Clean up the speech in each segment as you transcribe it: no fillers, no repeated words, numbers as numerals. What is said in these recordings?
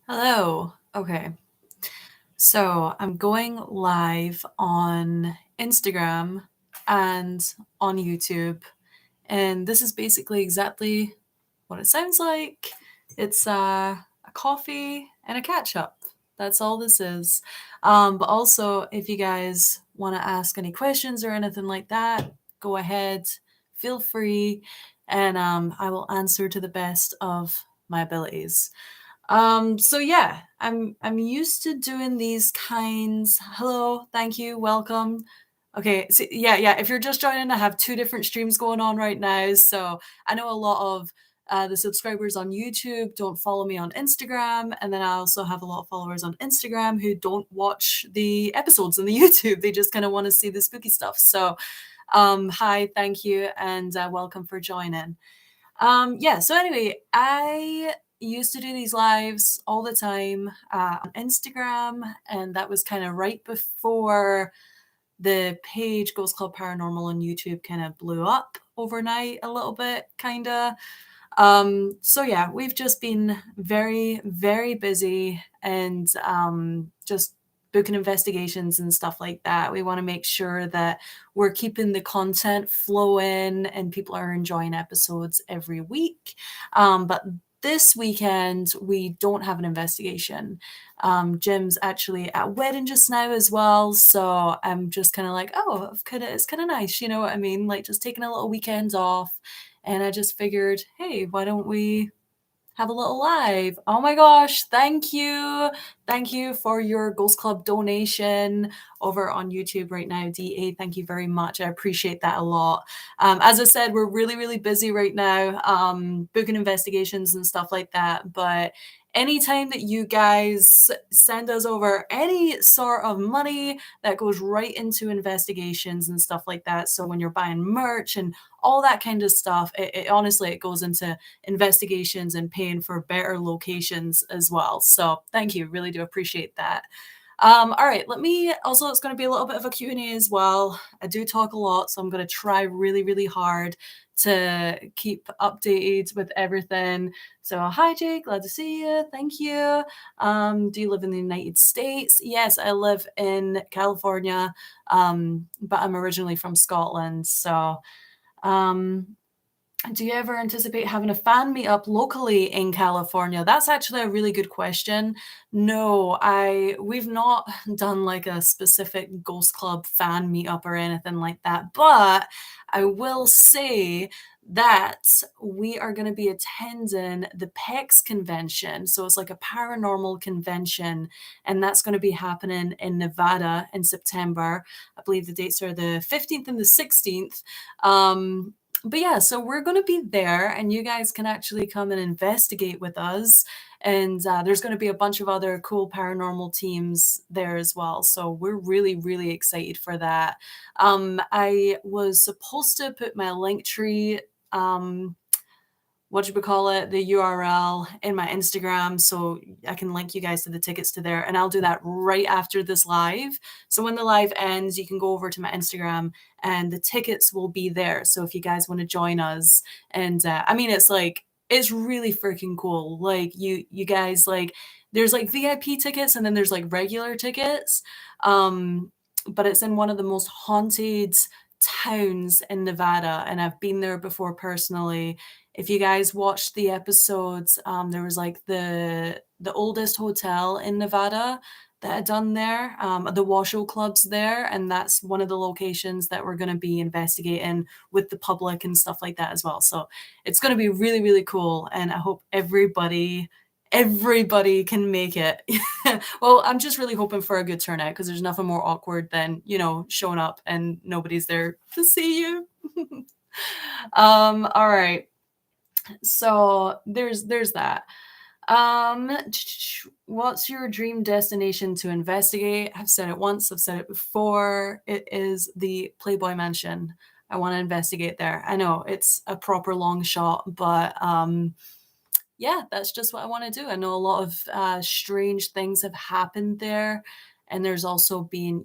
Hello. Okay. So I'm going live on Instagram and on YouTube. And this is basically exactly what it sounds like. It's a coffee and a catch up. That's all this is. But also, if you guys want to ask any questions or anything like that, go ahead, feel free, and I will answer to the best of my abilities. So yeah, I'm used to doing these kinds. Hello, thank you, welcome. Okay, so yeah. If you're just joining, I have two different streams going on right now. So I know a lot of the subscribers on YouTube don't follow me on Instagram, and then I also have a lot of followers on Instagram who don't watch the episodes on the YouTube. They just kind of want to see the spooky stuff. So, hi, thank you, and welcome for joining. Yeah, so anyway, I used to do these lives all the time on Instagram, and that was kind of right before the page Ghost Club Paranormal on YouTube kind of blew up overnight a little bit, kind of. So yeah, we've just been very, very busy and just booking investigations and stuff like that. We want to make sure that we're keeping the content flowing and people are enjoying episodes every week. But this weekend, we don't have an investigation. Jim's actually at a wedding just now as well. So I'm just kind of like, oh, it's kind of nice. You know what I mean? Like just taking a little weekend off. And I just figured, hey, why don't we have a little live? Oh my gosh, thank you. Thank you for your Ghost Club donation over on YouTube right now, DA. Thank you very much. I appreciate that a lot. As I said, we're really, really busy right now, booking investigations and stuff like that. But anytime that you guys send us over any sort of money, that goes right into investigations and stuff like that. So when you're buying merch and all that kind of stuff, it honestly it goes into investigations and paying for better locations as well. So thank you, really do appreciate that. All right, let me also, it's going to be a little bit of a Q&A as well. I do talk a lot, so I'm going to try really, really hard to keep updated with everything. So hi, Jake, glad to see you. Thank you. Do you live in the United States? Yes, I live in California, but I'm originally from Scotland. So um, do you ever anticipate having a fan meetup locally in California? That's actually a really good question. No, we've not done like a specific Ghost Club fan meetup or anything like that. But I will say that we are going to be attending the PEX convention. So it's like a paranormal convention, and that's going to be happening in Nevada in September. I believe the dates are the 15th and the 16th. But yeah, so we're going to be there, and you guys can actually come and investigate with us. And there's going to be a bunch of other cool paranormal teams there as well. So we're really, really excited for that. I was supposed to put my link tree. What you call it, the URL in my Instagram, so I can link you guys to the tickets to there, and I'll do that right after this live. So when the live ends, you can go over to my Instagram, and the tickets will be there. So if you guys want to join us, and I mean, it's really freaking cool. Like you guys like, there's like VIP tickets, and then there's like regular tickets. But it's in one of the most haunted towns in Nevada, and I've been there before personally. If you guys watched the episodes, there was like the oldest hotel in Nevada that I done there, the Washoe Club's there, and that's one of the locations that we're going to be investigating with the public and stuff like that as well. So it's going to be really, really cool, and I hope everybody can make it. Well, I'm just really hoping for a good turnout because there's nothing more awkward than, showing up and nobody's there to see you. All right. So there's that. Um, what's your dream destination to investigate? I've said it once, I've said it before. It is the Playboy Mansion. I want to investigate there. I know it's a proper long shot, but yeah, that's just what I want to do. I know a lot of strange things have happened there, and there's also been,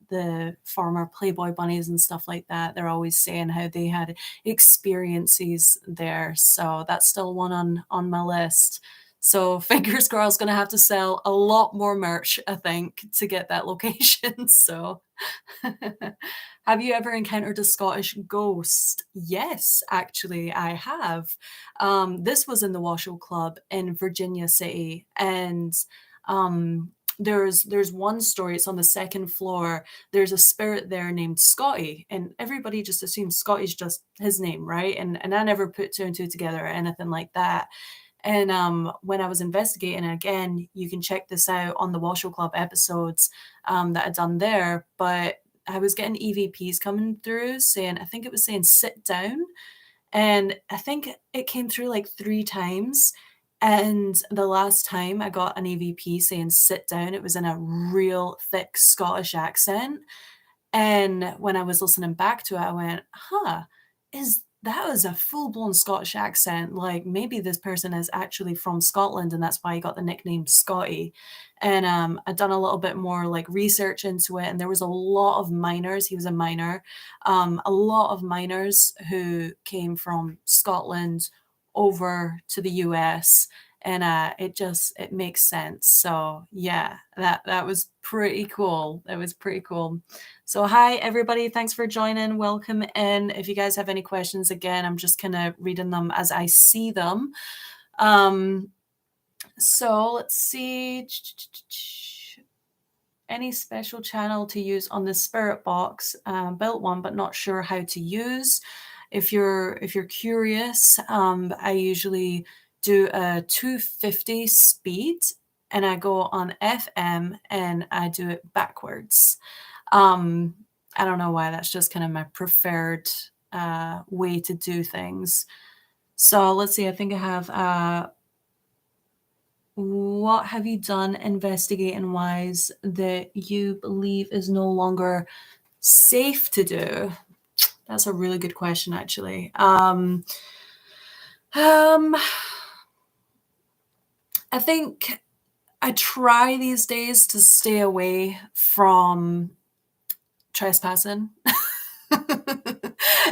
the former Playboy bunnies and stuff like that. They're always saying how they had experiences there, so that's still one on my list. So Fingers Girl's gonna have to sell a lot more merch, I think, to get that location. So have you ever encountered a Scottish ghost? Yes, actually, I have. This was in the Washoe Club in Virginia City, and there's one story. It's on the second floor. There's a spirit there named Scotty, and everybody just assumes Scotty's just his name, right? And I never put two and two together or anything like that. And when I was investigating, and again, you can check this out on the Washoe Club episodes that I done there. But I was getting EVPs coming through saying, I think it was saying sit down. And I think it came through like 3 times. And the last time I got an EVP saying sit down, it was in a real thick Scottish accent. And when I was listening back to it, I went, "Huh, is that was a full-blown Scottish accent, like, maybe this person is actually from Scotland, and that's why he got the nickname Scotty." And, I'd done a little bit more, like, research into it, and there was a lot of miners, he was a miner, a lot of miners who came from Scotland over to the US, and, it makes sense. So, yeah, that was pretty cool. That was pretty cool. So, hi, everybody. Thanks for joining. Welcome in. If you guys have any questions, again, I'm just kind of reading them as I see them. Um, so, let's see. Any special channel to use on the Spirit Box? Built one, but not sure how to use. If you're curious, I usually do a 250 speed, and I go on FM and I do it backwards. Um, I don't know why, that's just kind of my preferred, way to do things. So let's see, I think I have, what have you done investigating wise that you believe is no longer safe to do? That's a really good question, actually. Um, I think I try these days to stay away from trespassing.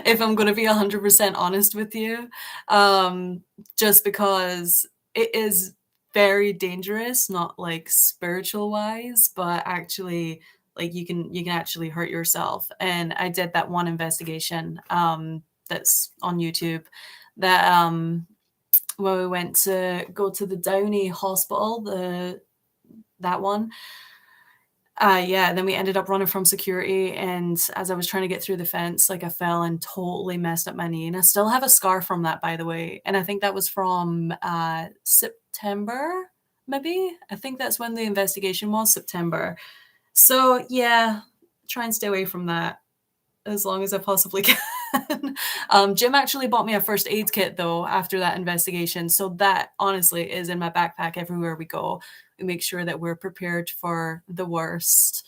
If I'm gonna be 100% honest with you, just because it is very dangerous, not like spiritual wise, but actually like you can actually hurt yourself. And I did that one investigation that's on YouTube that where we went to go to the Downey Hospital, that one. Yeah, then we ended up running from security, and as I was trying to get through the fence, like, I fell and totally messed up my knee, and I still have a scar from that, by the way, and I think that was from, September, maybe? I think that's when the investigation was, September. So, yeah, try and stay away from that as long as I possibly can. Jim actually bought me a first aid kit though after that investigation, so that honestly is in my backpack everywhere we go. We make sure that we're prepared for the worst.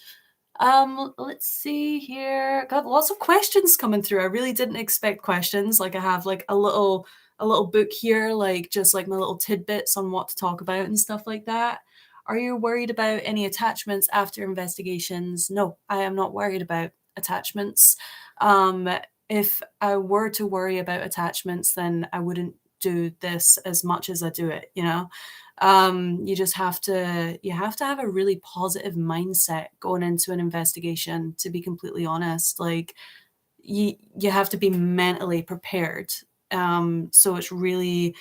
Let's see here. Got lots of questions coming through. I really didn't expect questions. Like I have like a little book here, like just like my little tidbits on what to talk about and stuff like that. Are you worried about any attachments after investigations? No, I am not worried about attachments. Um, if I were to worry about attachments, then I wouldn't do this as much as I do it, you know? You have to have a really positive mindset going into an investigation, to be completely honest. Like you have to be mentally prepared. So it's really,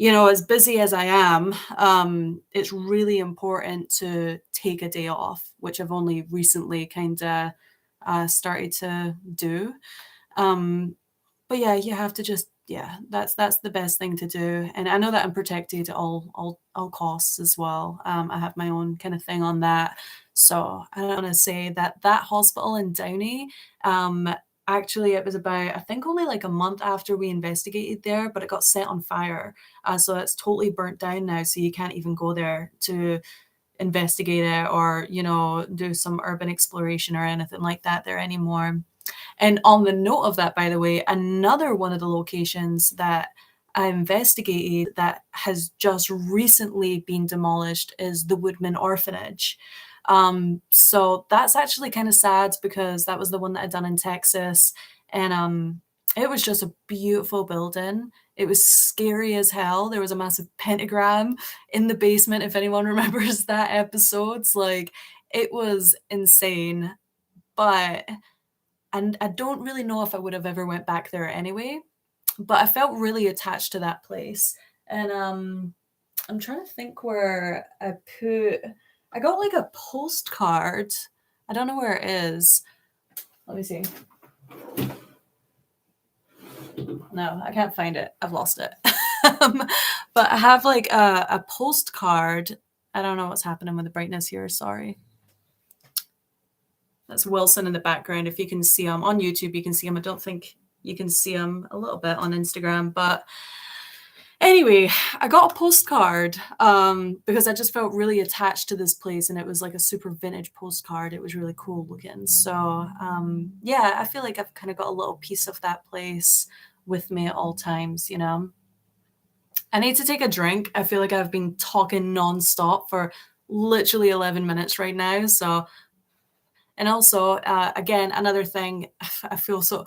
as busy as I am, it's really important to take a day off, which I've only recently kind of started to do. Um, but yeah, you have to just yeah, that's the best thing to do. And I know that I'm protected at all costs as well. I have my own kind of thing on that. So I don't want to say that that hospital in Downey, um, actually it was about I think only like a month after we investigated there, but it got set on fire. So it's totally burnt down now. So you can't even go there to investigate it or do some urban exploration or anything like that there anymore. And on the note of that, by the way, another one of the locations that I investigated that has just recently been demolished is the Woodman Orphanage. So that's actually kind of sad because that was the one that I'd done in Texas, and It was just a beautiful building. It was scary as hell. There was a massive pentagram in the basement, if anyone remembers that episodes. Like, it was insane, but and I don't really know if I would have ever went back there anyway, but I felt really attached to that place. And I'm trying to think where I got like a postcard. I don't know where it is. Let me see. No, I can't find it. I've lost it. Um, but I have like a postcard. I don't know what's happening with the brightness here. Sorry. That's Wilson in the background. If you can see him on YouTube, you can see him. I don't think you can see him a little bit on Instagram. But anyway, I got a postcard because I just felt really attached to this place, and it was like a super vintage postcard. It was really cool looking. So yeah, I feel like I've kind of got a little piece of that place with me at all times, you know. I need to take a drink. I feel like I've been talking nonstop for literally 11 minutes right now. So, and also, again, another thing, I feel so.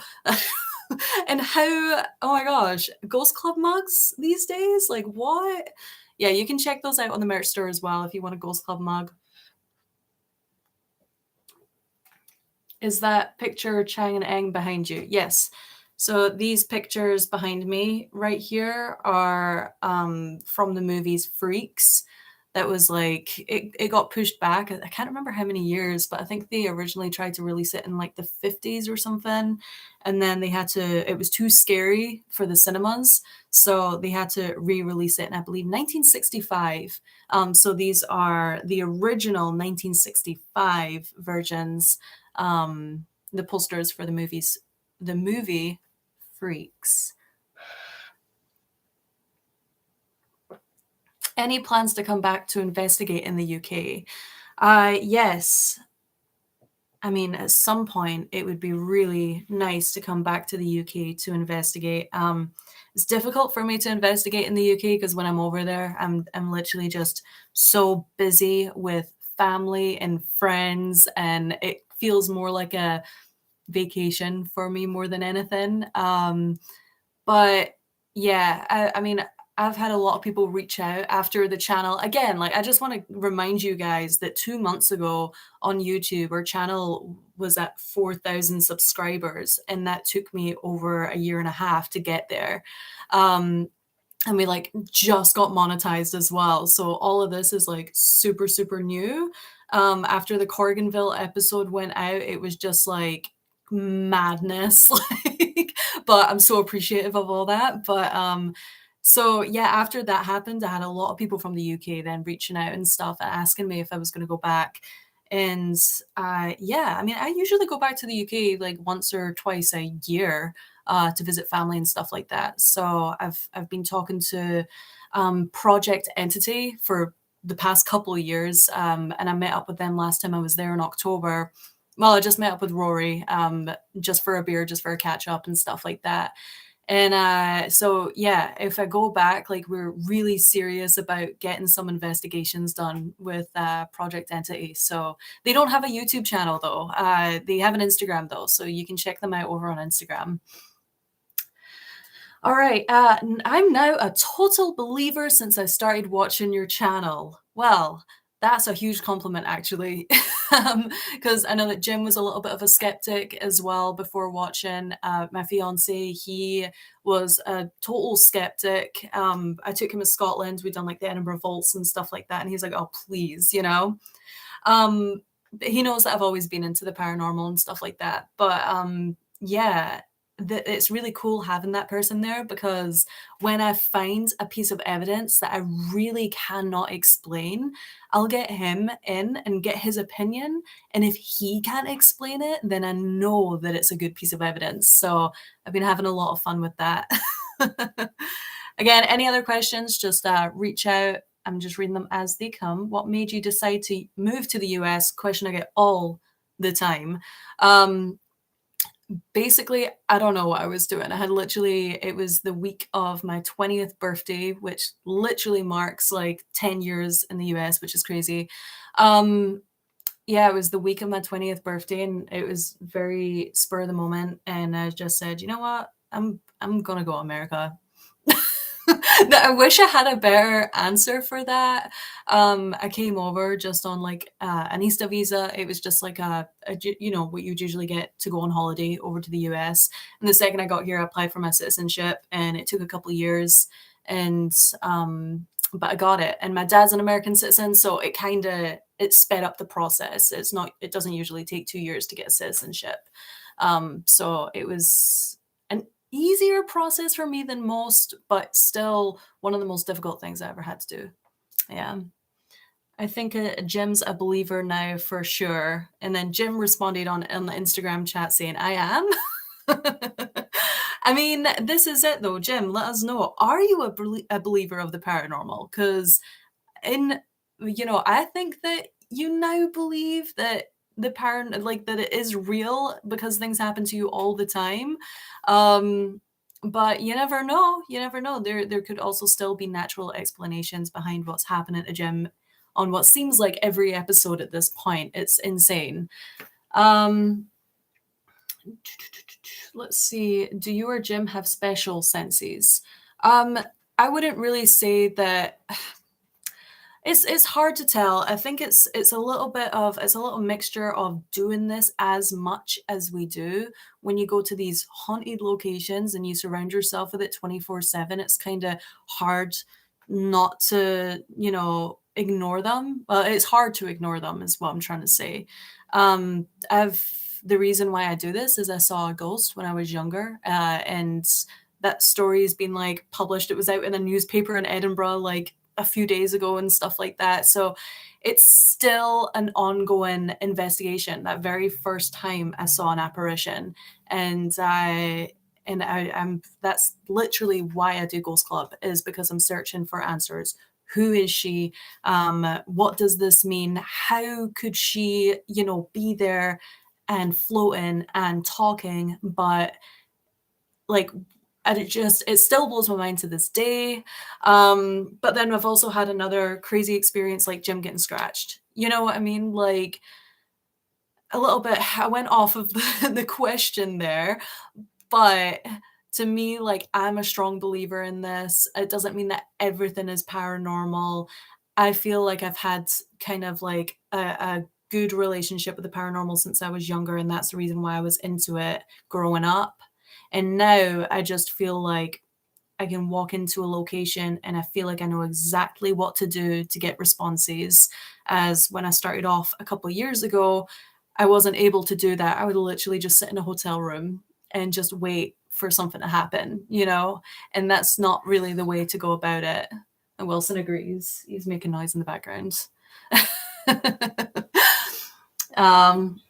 And how, oh my gosh, Ghost Club mugs these days? Like, what? Yeah, you can check those out on the merch store as well if you want a Ghost Club mug. Is that picture Chang and Eng behind you? Yes. So these pictures behind me right here are from the movies Freaks. That was like it got pushed back. I can't remember how many years, but I think they originally tried to release it in like the 50s or something. And then they had to, it was too scary for the cinemas. So they had to re-release it in, I believe, 1965. So these are the original 1965 versions, the posters for the movie Freaks. Any plans to come back to investigate in the UK? Yes. I mean, at some point, it would be really nice to come back to the UK to investigate. It's difficult for me to investigate in the UK because when I'm over there, I'm literally just so busy with family and friends, and it feels more like a vacation for me more than anything. But yeah, I mean, I've had a lot of people reach out after the channel. Again, like I just want to remind you guys that 2 months ago on YouTube, our channel was at 4,000 subscribers, and that took me over a year and a half to get there. And we like just got monetized as well. So all of this is like super, super new. After the Corriganville episode went out, it was just like madness. Like, but I'm so appreciative of all that. But so yeah, after that happened, I had a lot of people from the UK then reaching out and stuff and asking me if I was going to go back. And yeah, I mean, I usually go back to the UK like once or twice a year to visit family and stuff like that. So I've been talking to Project Entity for the past couple of years, and I met up with them last time I was there in October. Well, I just met up with Rory, just for a beer, just for a catch up and stuff like that. And so yeah, if I go back, like we're really serious about getting some investigations done with Project Entity. So they don't have a YouTube channel though. They have an Instagram though, so you can check them out over on Instagram. All right. I'm now a total believer since I started watching your channel. Well, that's a huge compliment, actually, because I know that Jim was a little bit of a skeptic as well before watching. My fiance, he was a total skeptic. I took him to Scotland. We'd done like the Edinburgh Vaults and stuff like that, and he's like, "Oh, please," you know. But he knows that I've always been into the paranormal and stuff like that. But yeah, it's really cool having that person there because when I find a piece of evidence that I really cannot explain, I'll get him in and get his opinion. And if he can't explain it, then I know that it's a good piece of evidence. So I've been having a lot of fun with that. Again, any other questions, just reach out. I'm just reading them as they come. What made you decide to move to the US? Question I get all the time. Basically, I don't know what I was doing. I had literally, it was the week of my 20th birthday, which literally marks like 10 years in the US, which is crazy. Yeah, it was the week of my 20th birthday, and it was very spur of the moment. And I just said, you know what? I'm gonna go America. I wish I had a better answer for that. I came over just on like an Easter visa. It was just like you know, what you'd usually get to go on holiday over to the US. And the second I got here, I applied for my citizenship, and it took a couple of years. And but I got it. And my dad's an American citizen, so it sped up the process. It doesn't usually take 2 years to get citizenship. So it was an easier process for me than most, but still one of the most difficult things I ever had to do. Yeah. I think Jim's a believer now for sure. And then Jim responded on the Instagram chat saying, I am. I mean, this is it though. Jim, let us know. Are you a believer of the paranormal? Because in I think that you now believe that like that it is real because things happen to you all the time. But you never know. You never know. There could also still be natural explanations behind what's happening to Jim on what seems like every episode at this point. It's insane. Um let's see. Do you or Jim have special senses? Um I wouldn't really say that. It's hard to tell. I think it's a little bit of it's a little mixture of doing this as much as we do. When you go to these haunted locations and you surround yourself with it 24/7, it's kind of hard not to, ignore them. Well, it's hard to ignore them is what I'm trying to say. I've The reason why I do this is I saw a ghost when I was younger, and that story has been like published. It was out in a newspaper in Edinburgh like a few days ago and stuff like that. So it's still an ongoing investigation. That very first time I saw an apparition, and I'm that's literally why I do Ghost Club, is because I'm searching for answers. Who is she? What does this mean? How could she, be there and floating and talking, but like and it still blows my mind to this day. But then I've also had another crazy experience like Jim getting scratched. You know what I mean? Like a little bit I went off of the question there, but to me, like I'm a strong believer in this. It doesn't mean that everything is paranormal. I feel like I've had kind of like a good relationship with the paranormal since I was younger, and that's the reason why I was into it growing up. And now I just feel like I can walk into a location and I feel like I know exactly what to do to get responses. As when I started off a couple of years ago, I wasn't able to do that. I would literally just sit in a hotel room and just wait for something to happen, and that's not really the way to go about it. And Wilson agrees. He's making noise in the background. um,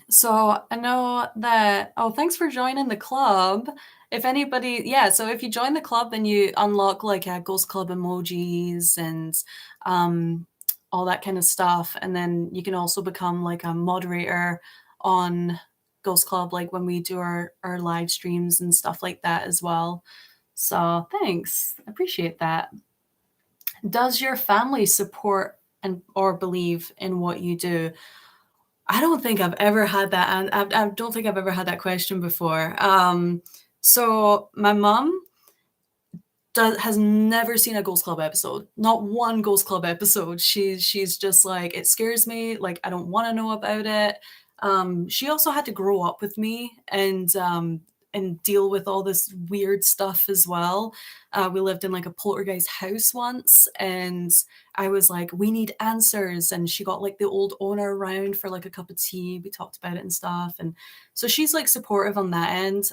So I know that. Oh, thanks for joining the club. If anybody, yeah, so if you join the club, then you unlock like Ghost Club emojis and um, all that kind of stuff. And then you can also become like a moderator on Ghost Club, like when we do our live streams and stuff like that as well. So thanks. I appreciate that. Does your family support and or believe in what you do? I don't think I've ever had that, and I don't think I've ever had that question before. So my mom has never seen a Ghost Club episode, not one Ghost Club episode. She's just like, it scares me. Like I don't want to know about it. She also had to grow up with me and deal with all this weird stuff as well. We lived in like a poltergeist house once, and I was like, we need answers. And she got like the old owner around for like a cup of tea. We talked about it and stuff. And so she's like supportive on that end.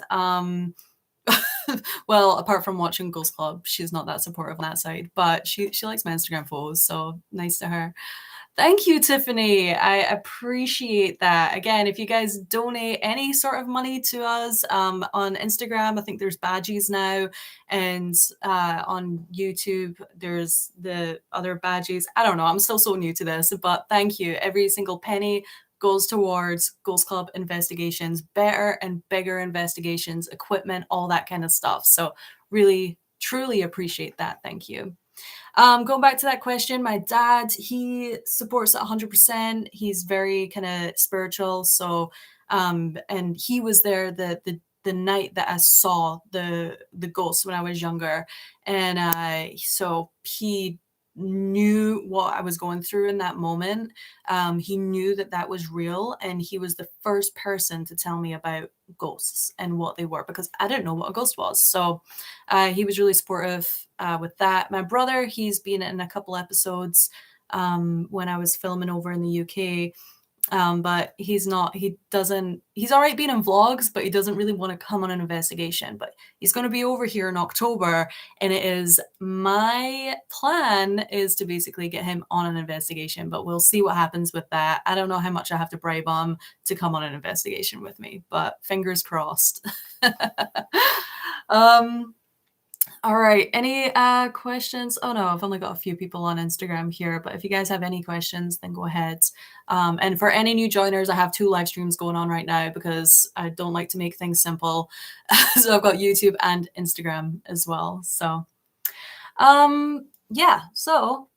Well, apart from watching Ghost Club, she's not that supportive on that side, but she likes my Instagram photos, so nice to her. Thank you, Tiffany. I appreciate that. Again, if you guys donate any sort of money to us on Instagram, I think there's badges now, and on YouTube, there's the other badges. I don't know. I'm still so new to this, but thank you. Every single penny goes towards Ghost Club investigations, better and bigger investigations, equipment, all that kind of stuff. So really, truly appreciate that. Thank you. Going back to that question, my dad, he supports it 100%. He's very kind of spiritual. So, and he was there the night that I saw the ghost when I was younger, and so he knew what I was going through in that moment. He knew that that was real, and he was the first person to tell me about ghosts and what they were because I didn't know what a ghost was. So he was really supportive with that. My brother, he's been in a couple episodes when I was filming over in the UK. But he's not, he doesn't, he's all right being in vlogs, but he doesn't really want to come on an investigation. But he's going to be over here in October, and it is my plan is to basically get him on an investigation, but we'll see what happens with that. I don't know how much I have to bribe him to come on an investigation with me, but fingers crossed. um, all right. Any questions? Oh no, I've only got a few people on Instagram here, but if you guys have any questions, then go ahead. And for any new joiners, I have 2 live streams going on right now because I don't like to make things simple. So I've got YouTube and Instagram as well. So yeah, so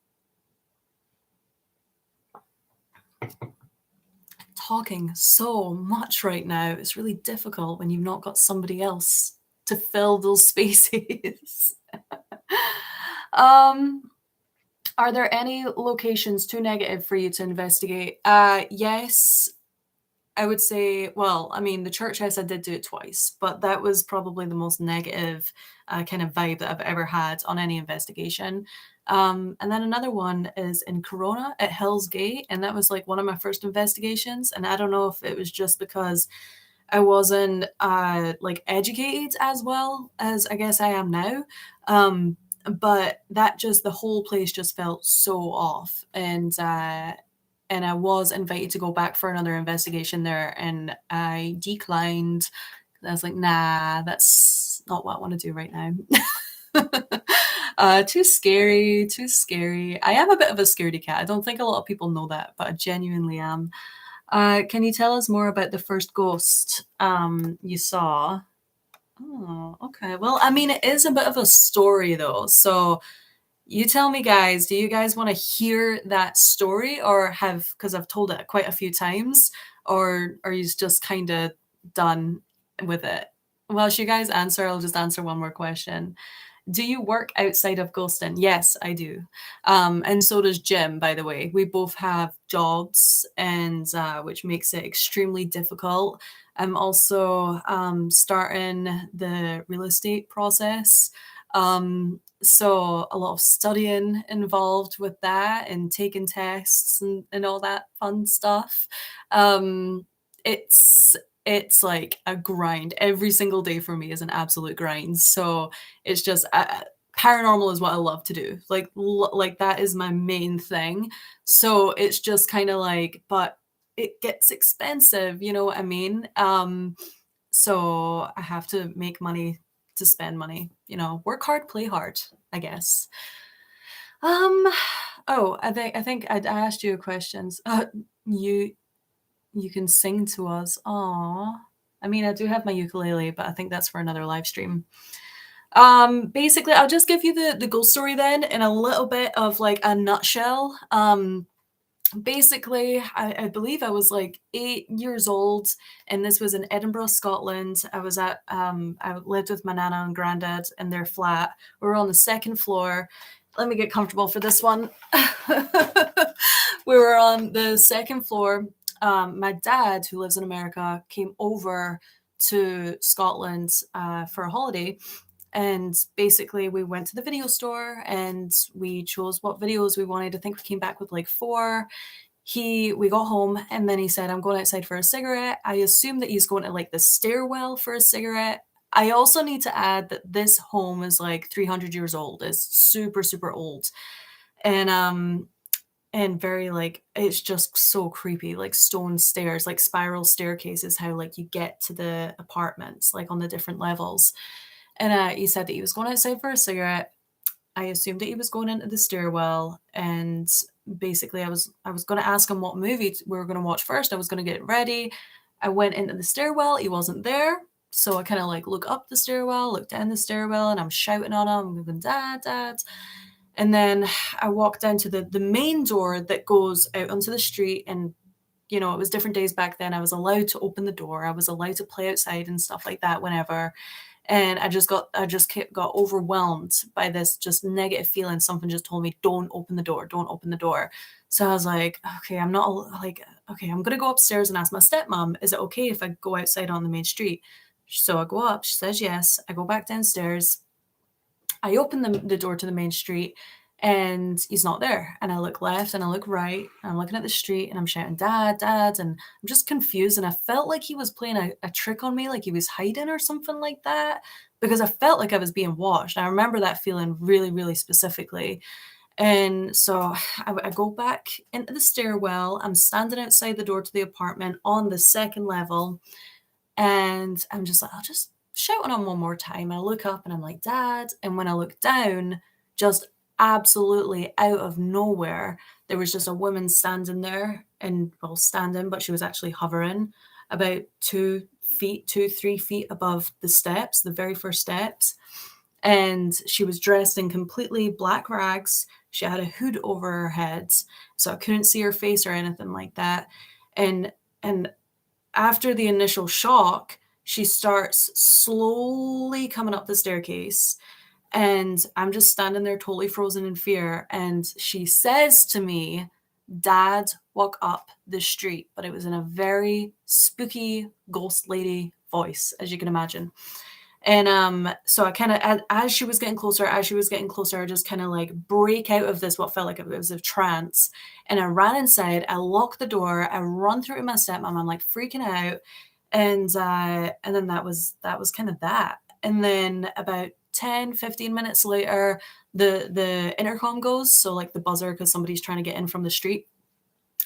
talking so much right now, it's really difficult when you've not got somebody else to fill those spaces. um Are there any locations too negative for you to investigate? Yes, I would say, well, I mean, the church house, I did do it twice, but that was probably the most negative kind of vibe that I've ever had on any investigation. And then another one is in Corona at Hell's Gate, and that was like one of my first investigations. And I don't know if it was just because I wasn't like educated as well as I guess I am now. But that just the whole place just felt so off, and I was invited to go back for another investigation there, and I declined. I was like, nah, that's not what I want to do right now. Too scary, too scary. I am a bit of a scaredy cat. I don't think a lot of people know that, but I genuinely am. Can you tell us more about the first ghost you saw? Oh, okay. Well, I mean, it is a bit of a story though. So you tell me, guys, do you guys want to hear that story or have, because I've told it quite a few times, or are you just kind of done with it? Well, should you guys answer? I'll just answer one more question. Do you work outside of Gulston? Yes, I do. And so does Jim, by the way. We both have jobs, and which makes it extremely difficult. I'm also starting the real estate process. So a lot of studying involved with that and taking tests and all that fun stuff. Um, it's it's like a grind. Every single day for me is an absolute grind. So it's just paranormal is what I love to do. Like that is my main thing. So it's just kind of like, but it gets expensive, you know what I mean? So I have to make money to spend money, you know, work hard, play hard, I guess. Um, oh, I think I asked you questions. You you can sing to us. Aw. I mean, I do have my ukulele, but I think that's for another live stream. Basically, I'll just give you the ghost story then in a little bit of like a nutshell. Basically, I believe I was like 8 years old, and this was in Edinburgh, Scotland. I lived with my nana and granddad in their flat. We were on the second floor. Let me get comfortable for this one. We were on the second floor. My dad, who lives in America, came over to Scotland for a holiday, and basically we went to the video store and we chose what videos we wanted. I think we came back with like 4. We got home, and then he said, I'm going outside for a cigarette. I assume that he's going to like the stairwell for a cigarette. I also need to add that this home is like 300 years old. It's super, super old. And very like it's just so creepy, like stone stairs, like spiral staircases, how like you get to the apartments, like on the different levels. And he said that he was going outside for a cigarette. I assumed that he was going into the stairwell, and basically I was going to ask him what movie we were going to watch first. I was going to get ready. I went into the stairwell. He wasn't there. So I kind of like look up the stairwell, look down the stairwell, and I'm shouting on him. I'm going, Dad, Dad. And then I walked down to the main door that goes out onto the street. And it was different days back then. I was allowed to open the door. I was allowed to play outside and stuff like that whenever. And got overwhelmed by this just negative feeling. Something just told me, don't open the door, don't open the door. So I was like, okay, okay, I'm gonna go upstairs and ask my stepmom, is it okay if I go outside on the main street? So I go up, she says yes. I go back downstairs. I open the door to the main street and he's not there. And I look left and I look right. And I'm looking at the street and I'm shouting, Dad, Dad. And I'm just confused. And I felt like he was playing a trick on me, like he was hiding or something like that, because I felt like I was being watched. I remember that feeling really, really specifically. And so I go back into the stairwell. I'm standing outside the door to the apartment on the second level. And I'm just like, I'll just shout on him one more time. I look up and I'm like, Dad. And when I look down, just absolutely out of nowhere, there was just a woman standing there and, well, standing, but she was actually hovering about 3 feet above the steps, the very first steps. And she was dressed in completely black rags. She had a hood over her head, so I couldn't see her face or anything like that. And after the initial shock, she starts slowly coming up the staircase. And I'm just standing there totally frozen in fear. And she says to me, Dad, walk up the street. But it was in a very spooky ghost lady voice, as you can imagine. And so I kind of, as she was getting closer, I just kind of like break out of this, what felt like it was a trance. And I ran inside, I locked the door, I run through to my stepmom, I'm like freaking out. And then that was kind of that. And then about 10-15 minutes later, the intercom goes, so like the buzzer, because somebody's trying to get in from the street.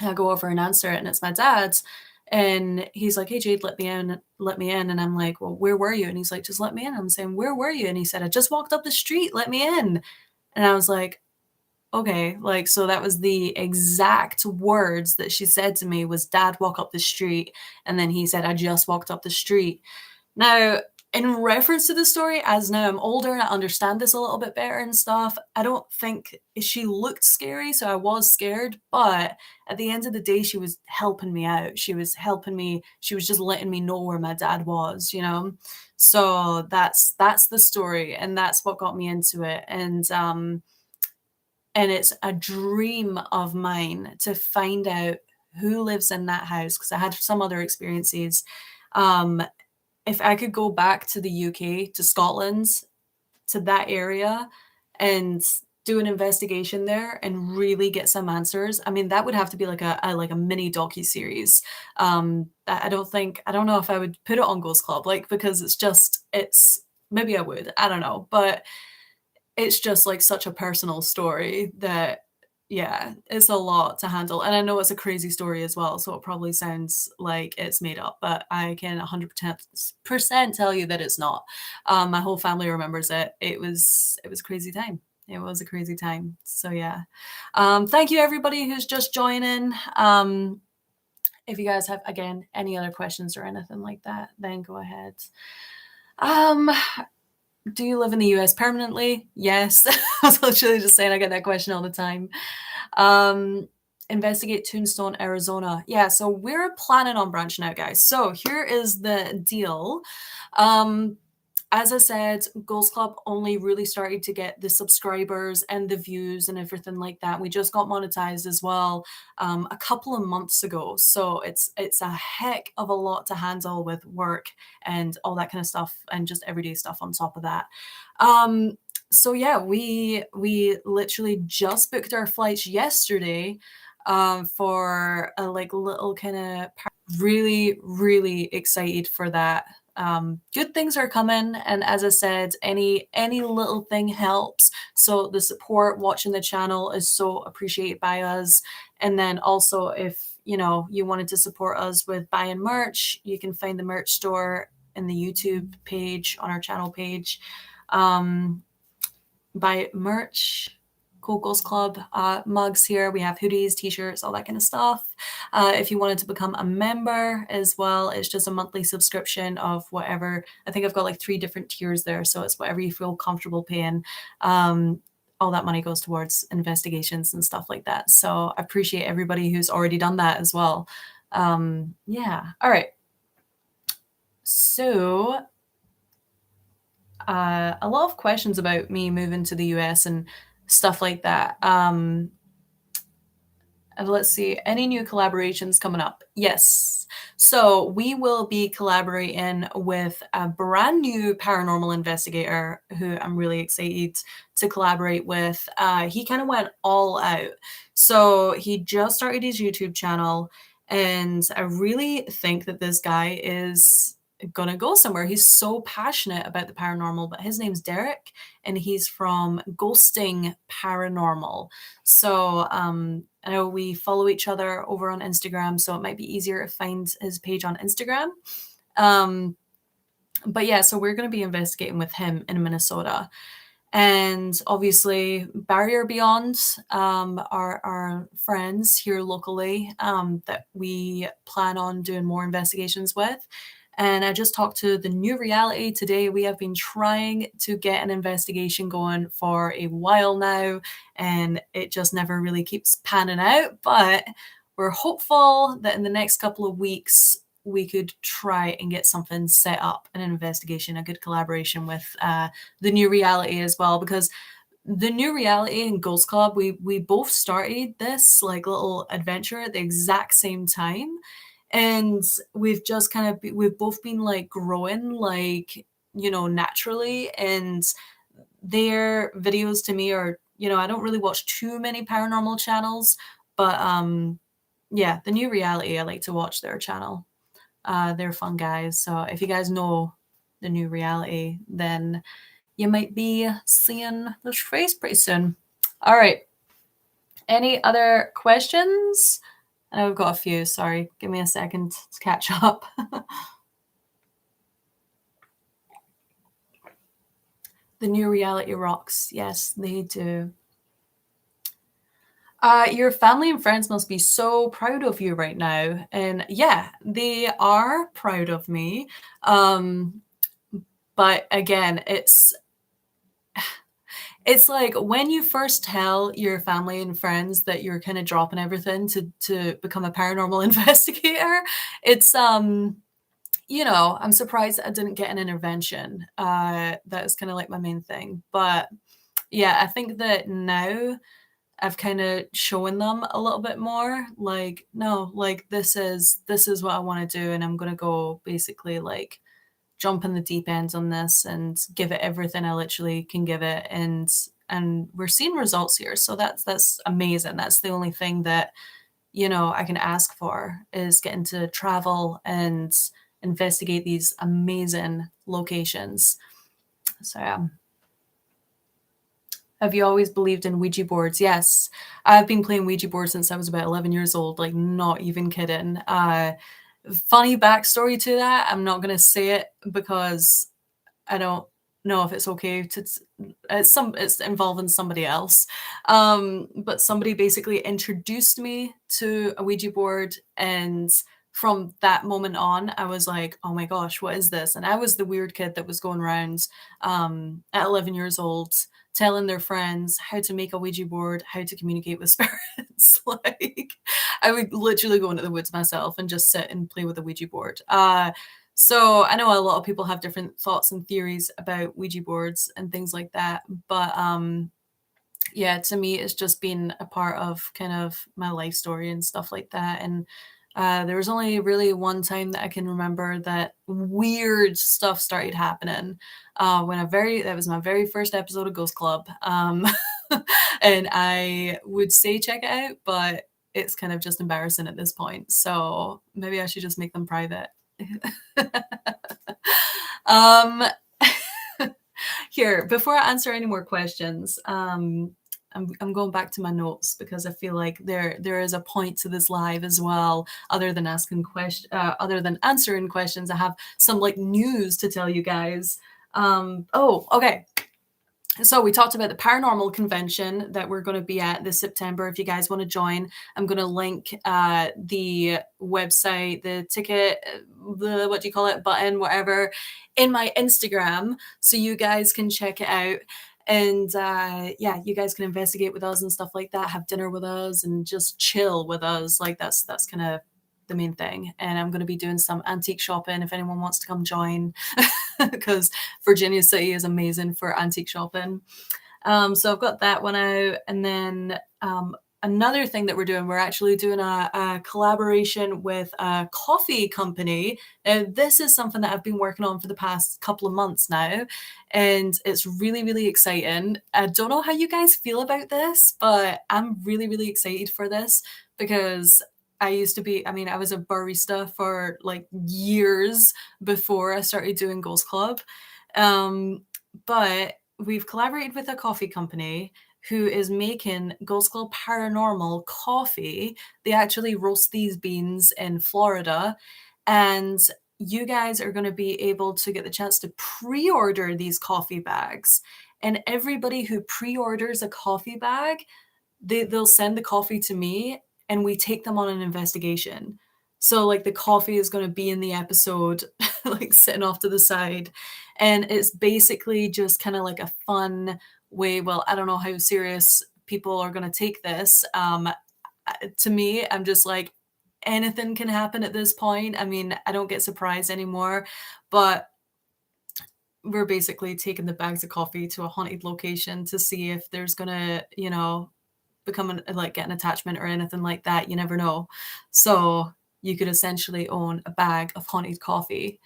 I go over and answer it, and it's my dad's. And he's like, "Hey, Jade, let me in, let me in." And I'm like, "Well, where were you?" And he's like, "Just let me in." I'm saying, "Where were you?" And he said, "I just walked up the street, let me in." And I was like, okay, like, so that was the exact words that she said to me was, Dad, walk up the street. And then he said, I just walked up the street. Now, in reference to the story, as now I'm older and I understand this a little bit better and stuff, I don't think she looked scary, so I was scared. But at the end of the day, she was helping me out. She was helping me. She was just letting me know where my dad was. So that's the story, and that's what got me into it. And it's a dream of mine to find out who lives in that house, because I had some other experiences. Um, if I could go back to the UK, to Scotland, to that area, and do an investigation there and really get some answers, I mean, that would have to be like a mini docu-series. I don't know if I would put it on Ghost Club, like, because it's maybe I would, I don't know, but it's just like such a personal story that, yeah, it's a lot to handle. And I know it's a crazy story as well, so it probably sounds like it's made up, but I can 100% tell you that it's not. My whole family remembers it. It was a crazy time. It was a crazy time. So yeah. Thank you everybody who's just joining. If you guys have, again, any other questions or anything like that, then go ahead. Do you live in the US permanently? Yes. I was literally just saying I get that question all the time. Investigate Tombstone, Arizona. Yeah, so we're planning on branching out, guys. So here is the deal. As I said, Ghost Club only really started to get the subscribers and the views and everything like that. We just got monetized as well a couple of months ago. So it's a heck of a lot to handle with work and all that kind of stuff, and just everyday stuff on top of that. So yeah, we literally just booked our flights yesterday for a like little kind of really, really excited for that. Good things are coming, and as I said, any little thing helps. So the support watching the channel is so appreciated by us. And then also, if you wanted to support us with buying merch, you can find the merch store in the YouTube page on our channel page. Buy merch. Cool Ghost Club mugs here. We have hoodies, t-shirts, all that kind of stuff. If you wanted to become a member as well, it's just a monthly subscription of whatever. I think I've got like 3 different tiers there, so it's whatever you feel comfortable paying. all that money goes towards investigations and stuff like that. So I appreciate everybody who's already done that as well. Yeah. All right. So a lot of questions about me moving to the US and stuff like that. And let's see, any new collaborations coming up? Yes. So we will be collaborating with a brand new paranormal investigator who I'm really excited to collaborate with. He kind of went all out. So he just started his YouTube channel, and I really think that this guy is gonna go somewhere. He's so passionate about the paranormal, but his name's Derek, and he's from Ghosting Paranormal. So I know we follow each other over on Instagram, so it might be easier to find his page on Instagram. But yeah, so we're going to be investigating with him in Minnesota. And obviously, Barrier Beyond are our friends here locally that we plan on doing more investigations with. And I just talked to the New Reality today. We have been trying to get an investigation going for a while now, and it just never really keeps panning out. But we're hopeful that in the next couple of weeks, we could try and get something set up, an investigation, a good collaboration with the New Reality as well, because the New Reality and Ghost Club, we both started this like little adventure at the exact same time, and we've just kind of we've both been like growing like naturally, and their videos to me are I don't really watch too many paranormal channels, but yeah, the New Reality, I like to watch their channel. They're fun guys. So if you guys know the New Reality, then you might be seeing this face pretty soon. All right. Any other questions? I know we've got a few. Sorry. Give me a second to catch up. The New Reality rocks. Yes, they do. Your family and friends must be so proud of you right now. And yeah, they are proud of me. But again, it's like when you first tell your family and friends that you're kind of dropping everything to become a paranormal investigator, it's I'm surprised I didn't get an intervention. That was kind of like my main thing. But yeah, I think that now I've kind of shown them a little bit more like, no, like this is what I want to do, and I'm going to go basically like jump in the deep end on this and give it everything I literally can give it, and we're seeing results here. So that's amazing. That's the only thing that I can ask for, is getting to travel and investigate these amazing locations. So yeah. Have you always believed in Ouija boards? Yes. I've been playing Ouija boards since I was about 11 years old, like not even kidding. Funny backstory to that. I'm not going to say it because I don't know if it's okay to it's involving somebody else. But somebody basically introduced me to a Ouija board, and from that moment on, I was like, "Oh my gosh, what is this?" And I was the weird kid that was going around at 11 years old telling their friends how to make a Ouija board, how to communicate with spirits. Like I would literally go into the woods myself and just sit and play with a Ouija board. So I know a lot of people have different thoughts and theories about Ouija boards and things like that, but yeah, to me, it's just been a part of kind of my life story and stuff like that. And there was only really one time that I can remember that weird stuff started happening that was my very first episode of Ghost Club, and I would say check it out, but it's kind of just embarrassing at this point. So maybe I should just make them private. um, Here, before I answer any more questions, I'm going back to my notes because I feel like there is a point to this live as well. Other than other than answering questions, I have some like news to tell you guys. Oh, okay. So we talked about the paranormal convention that we're going to be at this September. If you guys want to join, I'm going to link the website, the ticket, the what do you call it, button, whatever, in my Instagram, so you guys can check it out. And yeah, you guys can investigate with us and stuff like that, have dinner with us and just chill with us. Like that's kind of the main thing. And I'm going to be doing some antique shopping if anyone wants to come join, because Virginia City is amazing for antique shopping. So I've got that one out. And then another thing that we're doing, we're actually doing a collaboration with a coffee company. Now, this is something that I've been working on for the past couple of months now, and it's really, really exciting. I don't know how you guys feel about this, but I'm really, really excited for this because I mean, I was a barista for like years before I started doing Ghost Club. But we've collaborated with a coffee company who is making Ghost Club Paranormal coffee. They actually roast these beans in Florida, and you guys are going to be able to get the chance to pre-order these coffee bags. And everybody who pre-orders a coffee bag, they'll send the coffee to me and we take them on an investigation. So like the coffee is going to be in the episode, like sitting off to the side. And it's basically just kind of like a fun way. Well, I don't know how serious people are going to take this. To me, I'm just like, anything can happen at this point. I mean, I don't get surprised anymore, but we're basically taking the bags of coffee to a haunted location to see if there's gonna, become like get an attachment or anything like that. You never know. So you could essentially own a bag of haunted coffee.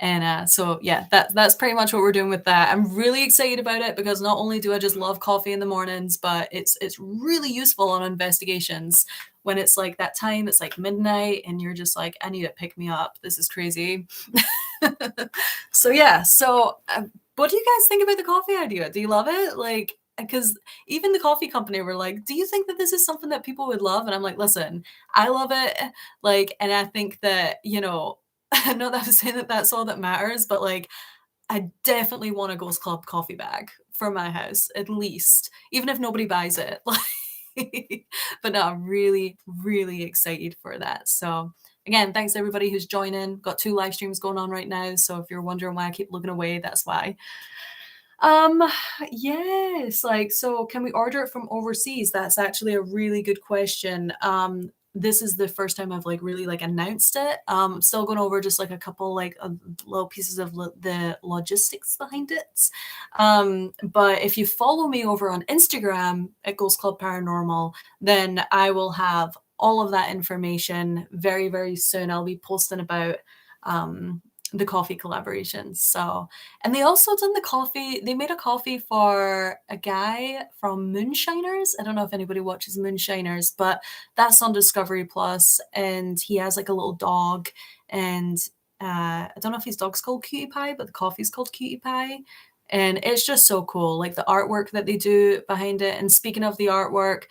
And so yeah, that's pretty much what we're doing with that. I'm really excited about it because not only do I just love coffee in the mornings, but it's really useful on investigations when it's like that time, it's like midnight, and you're just like, I need to pick me up. This is crazy. So yeah, what do you guys think about the coffee idea? Do you love it? Like, because even the coffee company were like, do you think that this is something that people would love? And I'm like, listen, I love it. Like, and I think that, not that I'm saying that that's all that matters, but like, I definitely want a Ghost Club coffee bag for my house, at least, even if nobody buys it. Like, but no, I'm really, really excited for that. So again, thanks to everybody who's joining. Got 2 live streams going on right now. So if you're wondering why I keep looking away, that's why. Um, yes, like, so can we order it from overseas? That's actually a really good question. This is the first time I've like really like announced it. I'm still going over just like a couple like little pieces of the logistics behind it. But if you follow me over on Instagram at Ghost Club Paranormal, then I will have all of that information very, very soon. I'll be posting about um the coffee collaborations. So, and they also done the coffee. They made a coffee for a guy from Moonshiners. I don't know if anybody watches Moonshiners, but that's on Discovery Plus, and he has like a little dog, and I don't know if his dog's called Cutie Pie, but the coffee's called Cutie Pie. And it's just so cool, like the artwork that they do behind it. And speaking of the artwork,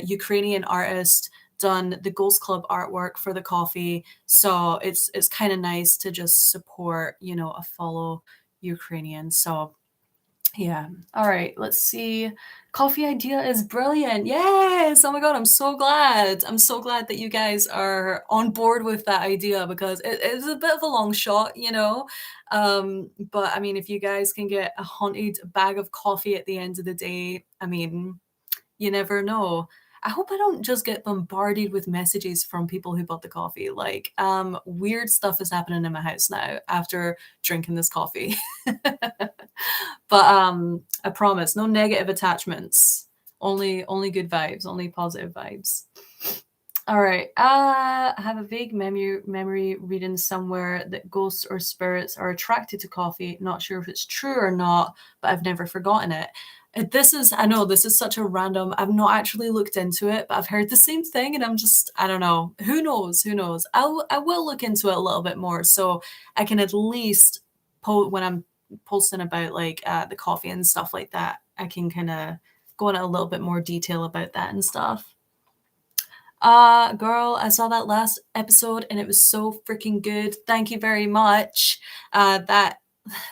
Ukrainian artist done the Ghost Club artwork for the coffee. So it's kind of nice to just support, a fellow Ukrainian. So yeah. All right. Let's see. Coffee idea is brilliant. Yes. Oh my God. I'm so glad. I'm so glad that you guys are on board with that idea because it's a bit of a long shot, But I mean, if you guys can get a haunted bag of coffee at the end of the day, I mean, you never know. I hope I don't just get bombarded with messages from people who bought the coffee. Like, weird stuff is happening in my house now after drinking this coffee. But I promise, no negative attachments. Only good vibes, only positive vibes. All right. I have a vague memory reading somewhere that ghosts or spirits are attracted to coffee. Not sure if it's true or not, but I've never forgotten it. I know this is such a random, I've not actually looked into it, but I've heard the same thing and I don't know. Who knows? Who knows? I will look into it a little bit more so I can at least when I'm posting about like the coffee and stuff like that, I can kind of go into a little bit more detail about that and stuff. Girl, I saw that last episode and it was so freaking good. Thank you very much. That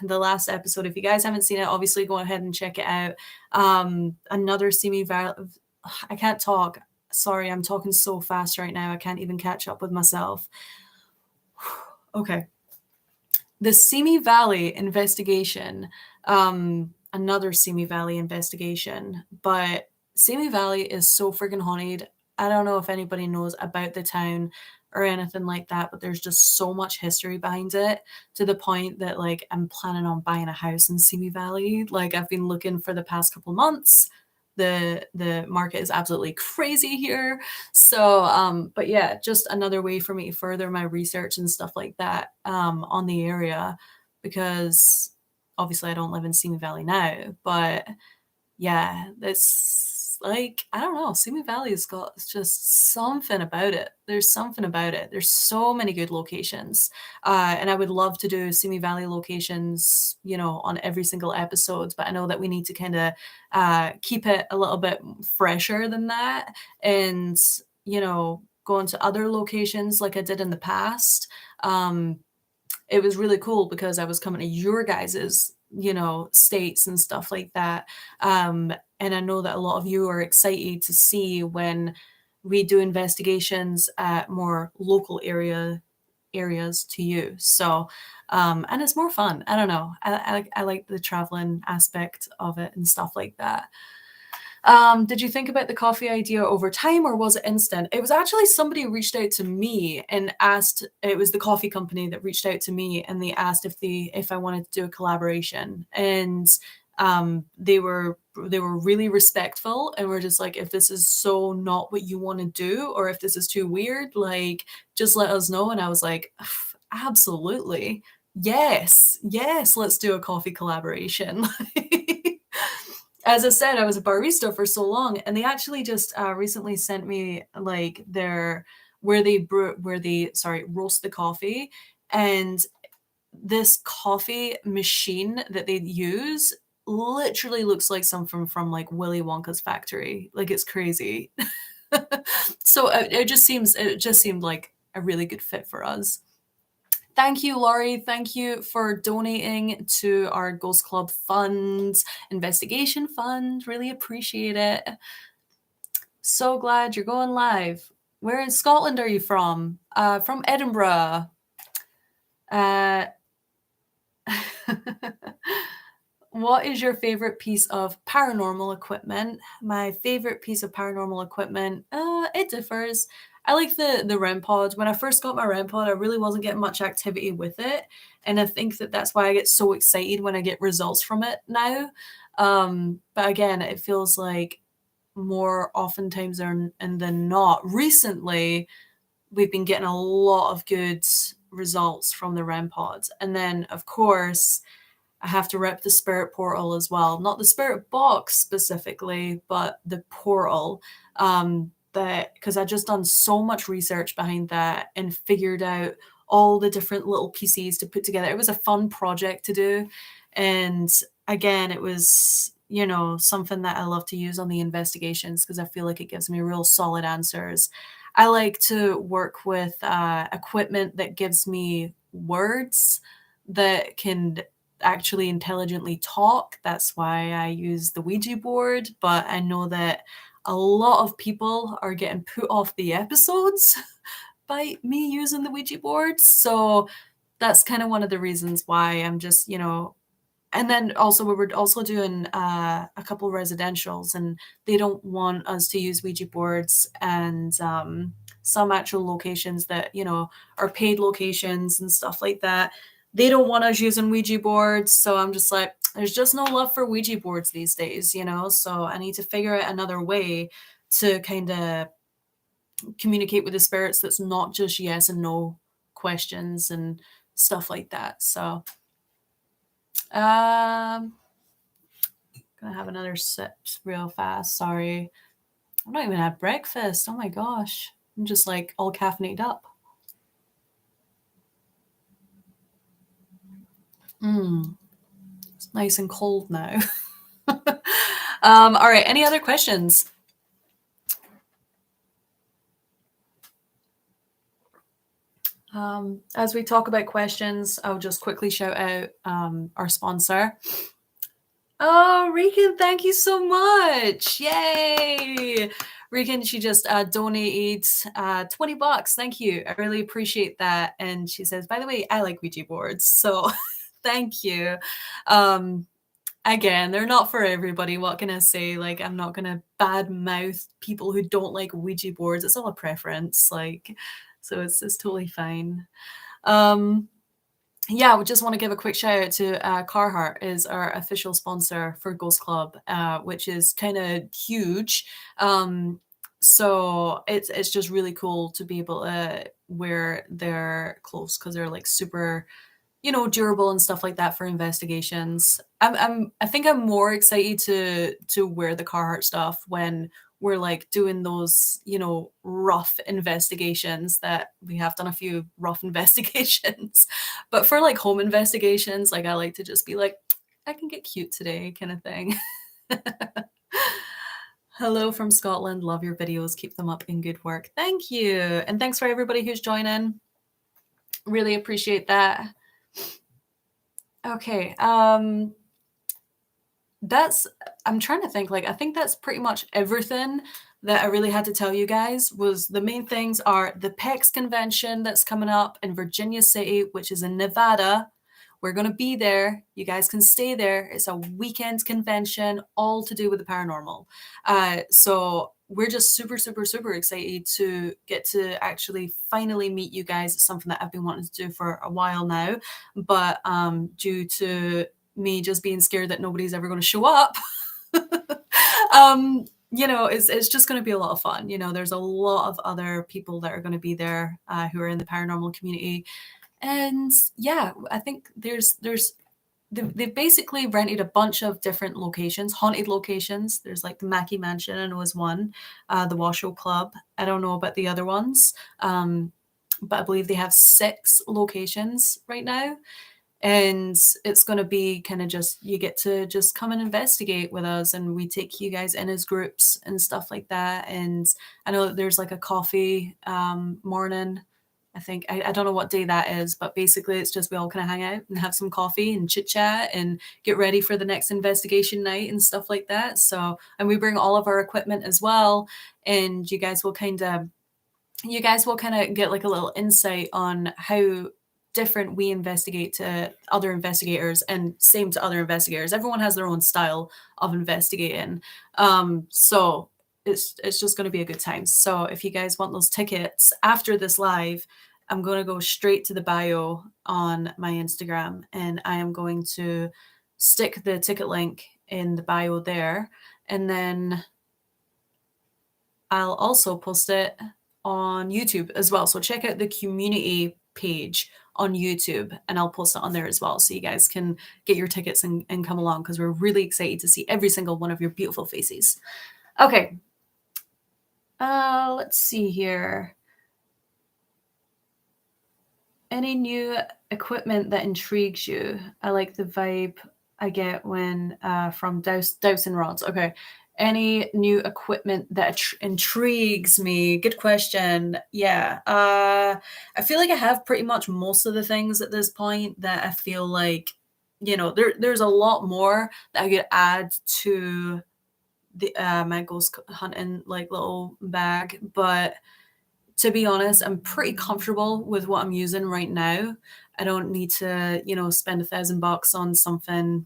the last episode, if you guys haven't seen it, obviously go ahead and check it out. Another semi I can't talk. Sorry, I'm talking so fast right now. I can't even catch up with myself. Okay. The Simi Valley investigation another Simi Valley investigation, but Simi Valley is so freaking haunted. I don't know if anybody knows about the town or anything like that, but there's just so much history behind it to the point that like I'm planning on buying a house in Simi Valley. Like I've been looking for the past couple months. The market is absolutely crazy here. So but yeah, just another way for me to further my research and stuff like that on the area because obviously I don't live in Simi Valley now, but yeah, it's like I don't know, Simi Valley's got just something about it. There's something about it. There's so many good locations. And I would love to do Simi Valley locations, you know, on every single episode, but I know that we need to kind of keep it a little bit fresher than that and, you know, go into other locations like I did in the past. Um, it was really cool because I was coming to your guys's, you know, states and stuff like that. And I know that a lot of you are excited to see when we do investigations at more local areas to you. So, and it's more fun. I don't know. I like the traveling aspect of it and stuff like that. Did you think about the coffee idea over time or was it instant? It was actually somebody reached out to me and asked, it was the coffee company that reached out to me and they asked if I wanted to do a collaboration. And they were really respectful and were just like, if this is so not what you want to do or if this is too weird, like just let us know. And I was like, absolutely. Yes, yes, let's do a coffee collaboration. As I said, I was a barista for so long, and they actually just recently sent me like their where they roast the coffee, and this coffee machine that they use literally looks like something from like Willy Wonka's factory. Like it's crazy. So it just seemed like a really good fit for us. Thank you, Laurie. Thank you for donating to our Ghost Club Fund, investigation fund. Really appreciate it. So glad you're going live. Where in Scotland are you from? From Edinburgh. Uh, what is your favorite piece of paranormal equipment? My favorite piece of paranormal equipment, it differs. I like the REM pod. When I first got my REM pod, I really wasn't getting much activity with it, and I think that that's why I get so excited when I get results from it now. But again, it feels like more oftentimes than not. Recently, we've been getting a lot of good results from the REM pods, and then of course I have to rep the spirit portal as well. Not the spirit box specifically, but the portal. That because I just done so much research behind that and figured out all the different little pieces to put together. It was a fun project to do. And again, it was, you know, something that I love to use on the investigations because I feel like it gives me real solid answers. I like to work with equipment that gives me words that can actually intelligently talk. That's why I use the Ouija board. But I know that a lot of people are getting put off the episodes by me using the Ouija board. So that's kind of one of the reasons why I'm just, you know, and then also we were also doing a couple residentials and they don't want us to use Ouija boards and some actual locations that, you know, are paid locations and stuff like that. They don't want us using Ouija boards. So I'm just like, there's just no love for Ouija boards these days, you know? So I need to figure out another way to kind of communicate with the spirits that's not just yes and no questions and stuff like that. So um gonna have another sip real fast. Sorry. I've not even had breakfast. Oh my gosh. I'm just like all caffeinated up. It's nice and cold now. All right. Any other questions? As we talk about questions, I'll just quickly shout out our sponsor. Oh, Rican, thank you so much. Yay. Rican, she just donated $20. Thank you. I really appreciate that. And she says, by the way, I like Ouija boards. So thank you. Um, Again, they're not for everybody. What can I say? Like, I'm not gonna badmouth people who don't like Ouija boards. It's all a preference, like, so it's totally fine. Um, yeah, we just want to give a quick shout out to Carhartt is our official sponsor for Ghost Club, which is kind of huge. So it's just really cool to be able to wear their clothes because they're like super, durable and stuff like that for investigations. I think I'm more excited to wear the Carhartt stuff when we're like doing those, rough investigations that we have done a few rough investigations. But for like home investigations, like I like to just be like, I can get cute today kind of thing. Hello from Scotland. Love your videos. Keep them up in good work. Thank you. And thanks for everybody who's joining. Really appreciate that. Okay. I'm trying to think, like, I think that's pretty much everything that I really had to tell you guys. Was the main things are the PEX convention that's coming up in Virginia City, which is in Nevada. We're going to be there. You guys can stay there. It's a weekend convention, all to do with the paranormal. So we're just super, super, super excited to get to actually finally meet you guys. It's something that I've been wanting to do for a while now, but due to me just being scared that nobody's ever going to show up, it's just going to be a lot of fun. There's a lot of other people that are going to be there who are in the paranormal community. And yeah, I think they've basically rented a bunch of different locations, haunted locations. There's like the Mackey Mansion, I know is one, the Washoe Club. I don't know about the other ones, but I believe they have 6 locations right now. And it's going to be kind of just, you get to just come and investigate with us, and we take you guys in as groups and stuff like that. And I know that there's like a coffee morning. I think I don't know what day that is, but basically it's just we all kind of hang out and have some coffee and chit chat and get ready for the next investigation night and stuff like that. So, and we bring all of our equipment as well, and you guys will kind of get like a little insight on how different we investigate to other investigators, and same to other investigators. Everyone has their own style of investigating. So it's just going to be a good time. So if you guys want those tickets after this live, I'm going to go straight to the bio on my Instagram, and I am going to stick the ticket link in the bio there, and then I'll also post it on YouTube as well. So check out the community page on YouTube, and I'll post it on there as well. So you guys can get your tickets and come along, because we're really excited to see every single one of your beautiful faces. Okay. Let's see here. Any new equipment that intrigues you? I like the vibe I get when from dowsing rods. Okay. Any new equipment that intrigues me? Good question. Yeah. I feel like I have pretty much most of the things at this point that I feel like, there's a lot more that I could add to the my ghost hunting like little bag, but to be honest, I'm pretty comfortable with what I'm using right now. I don't need to, spend $1,000 on something,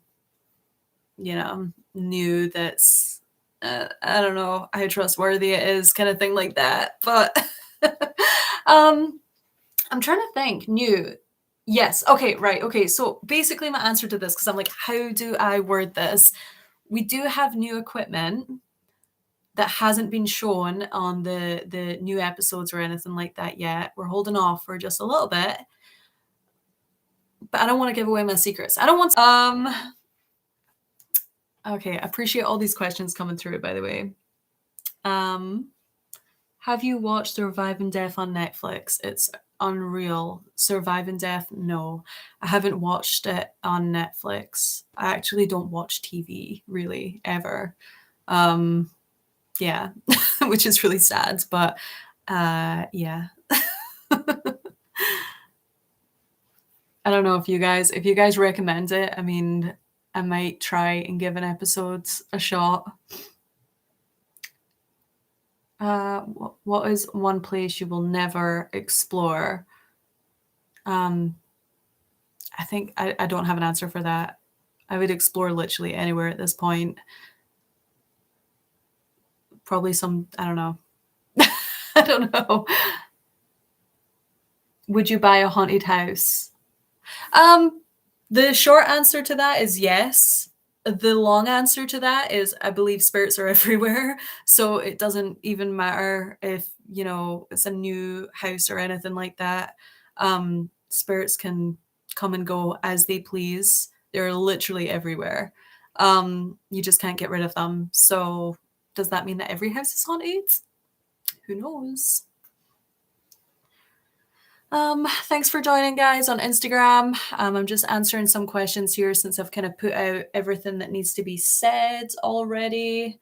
new that's, I don't know how trustworthy it is, kind of thing like that. But I'm trying to think. New. Yes. Okay. Right. Okay. So basically, my answer to this, because I'm like, how do I word this? We do have new equipment that hasn't been shown on the new episodes or anything like that yet. We're holding off for just a little bit, but I don't want to give away my secrets. I don't want okay, I appreciate all these questions coming through, by the way. Have you watched Surviving Death on Netflix? It's unreal. Surviving Death? No, I haven't watched it on Netflix. I actually don't watch TV really ever. Yeah, which is really sad, but yeah. I don't know if you guys recommend it. I mean, I might try and give an episode a shot. What is one place you will never explore? I think I don't have an answer for that. I would explore literally anywhere at this point. Probably some, I don't know. I don't know. Would you buy a haunted house? Um, the short answer to that is yes. The long answer to that is I believe spirits are everywhere. So it doesn't even matter if, it's a new house or anything like that. Spirits can come and go as they please. They're literally everywhere. You just can't get rid of them. So does that mean that every house is haunted? Who knows? Thanks for joining, guys, on Instagram. I'm just answering some questions here since I've kind of put out everything that needs to be said already.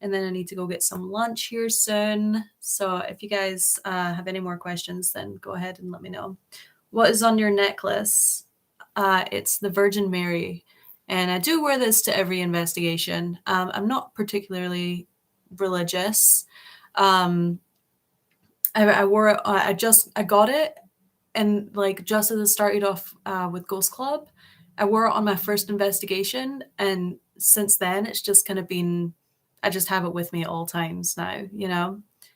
And then I need to go get some lunch here soon. So if you guys have any more questions, then go ahead and let me know. What is on your necklace? It's the Virgin Mary. And I do wear this to every investigation. I'm not particularly religious. I wore it. I got it, and like just as it started off with Ghost Club, I wore it on my first investigation, and since then it's just kind of been. I just have it with me at all times now.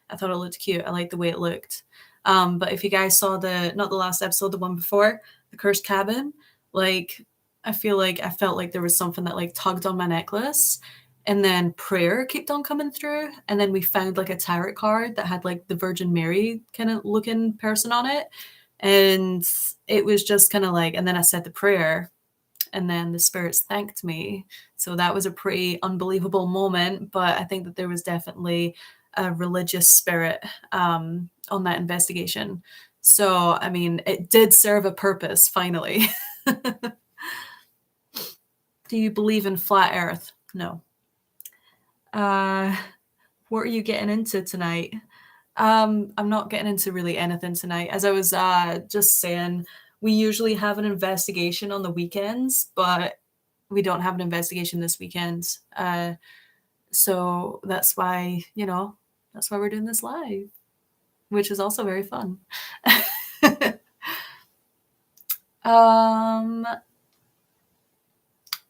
I thought it looked cute. I like the way it looked. But if you guys saw not the last episode, the one before, the cursed cabin, like I felt like there was something that like tugged on my necklace, and then prayer kept on coming through, and then we found like a tarot card that had like the Virgin Mary kind of looking person on it, and it was just kind of like, and then I said the prayer, and then the spirits thanked me. So that was a pretty unbelievable moment, but I think that there was definitely a religious spirit on that investigation. So I mean, it did serve a purpose finally. Do you believe in flat earth? No. What are you getting into tonight? I'm not getting into really anything tonight. As I was just saying, we usually have an investigation on the weekends, but we don't have an investigation this weekend. So that's why, that's why we're doing this live, which is also very fun.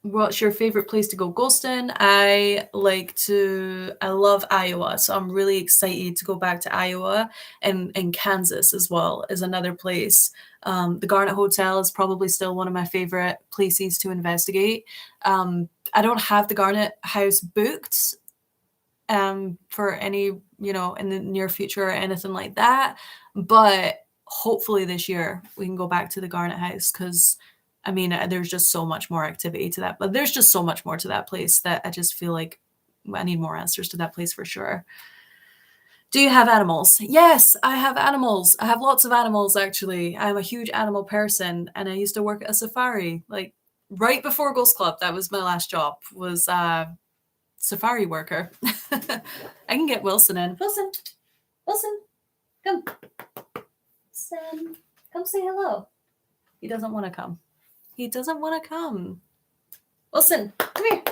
What's your favorite place to go ghosting? I love Iowa, so I'm really excited to go back to Iowa, and Kansas as well is another place. The Garnet Hotel is probably still one of my favorite places to investigate. I don't have the Garnet House booked for any, in the near future or anything like that, but hopefully this year we can go back to the Garnet House because I mean, there's just so much more activity to that, but there's just so much more to that place that I just feel like I need more answers to that place for sure. Do you have animals? Yes, I have animals. I have lots of animals, actually. I'm a huge animal person, and I used to work at a safari. Like, right before Ghost Club, that was my last job, was safari worker. I can get Wilson in. Wilson, Wilson, come. Wilson, come say hello. He doesn't want to come. He doesn't want to come. Wilson, come here.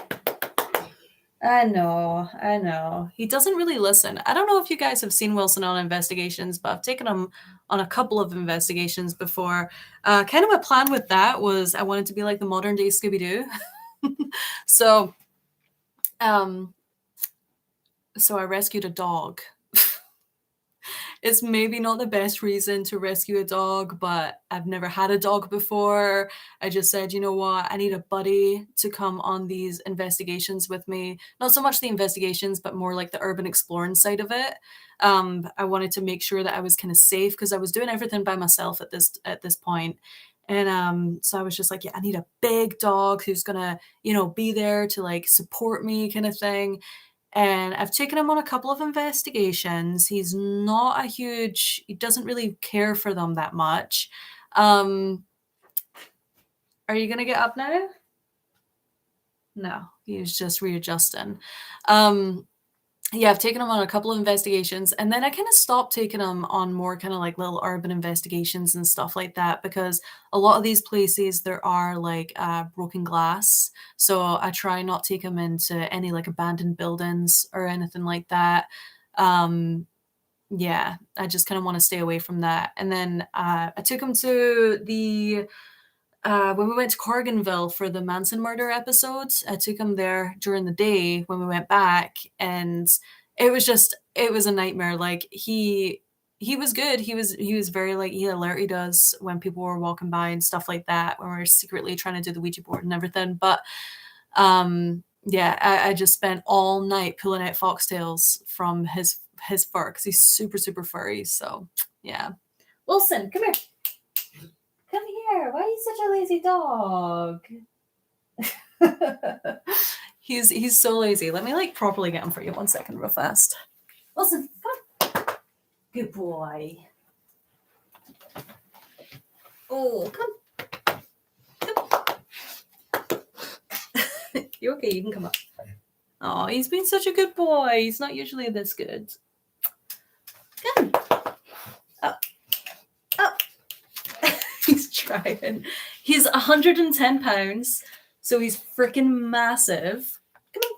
I know. He doesn't really listen. I don't know if you guys have seen Wilson on investigations, but I've taken him on a couple of investigations before. Kind of my plan with that was I wanted to be like the modern day Scooby-Doo. So I rescued a dog. It's maybe not the best reason to rescue a dog, but I've never had a dog before. I just said, you know what? I need a buddy to come on these investigations with me. Not so much the investigations, but more like the urban exploring side of it. I wanted to make sure that I was kind of safe because I was doing everything by myself at this point. And so I was just like, yeah, I need a big dog who's gonna, be there to like support me, kind of thing. And I've taken him on a couple of investigations. He doesn't really care for them that much. Are you gonna get up now? No, he's just readjusting. Yeah, I've taken him on a couple of investigations, and then I kind of stopped taking him on more kind of like little urban investigations and stuff like that because a lot of these places there are like broken glass. So I try not take him into any like abandoned buildings or anything like that. Um, yeah, I just kind of want to stay away from that. And then I took him to the when we went to Corriganville for the Manson murder episodes, I took him there during the day when we went back, and it was a nightmare. Like he was good. He was very like he alerted us when people were walking by and stuff like that when we were secretly trying to do the Ouija board and everything. But yeah, I just spent all night pulling out foxtails from his fur because he's super super furry. So yeah, Wilson, come here. Come here. Why are you such a lazy dog? He's so lazy. Let me like properly get him for you. 1 second, real fast. Wilson, come. Good boy. Oh, come. Come. You okay? You can come up. Oh, he's been such a good boy. He's not usually this good. Come. Up. Up. He's trying. He's 110 pounds, so he's freaking massive. Come on.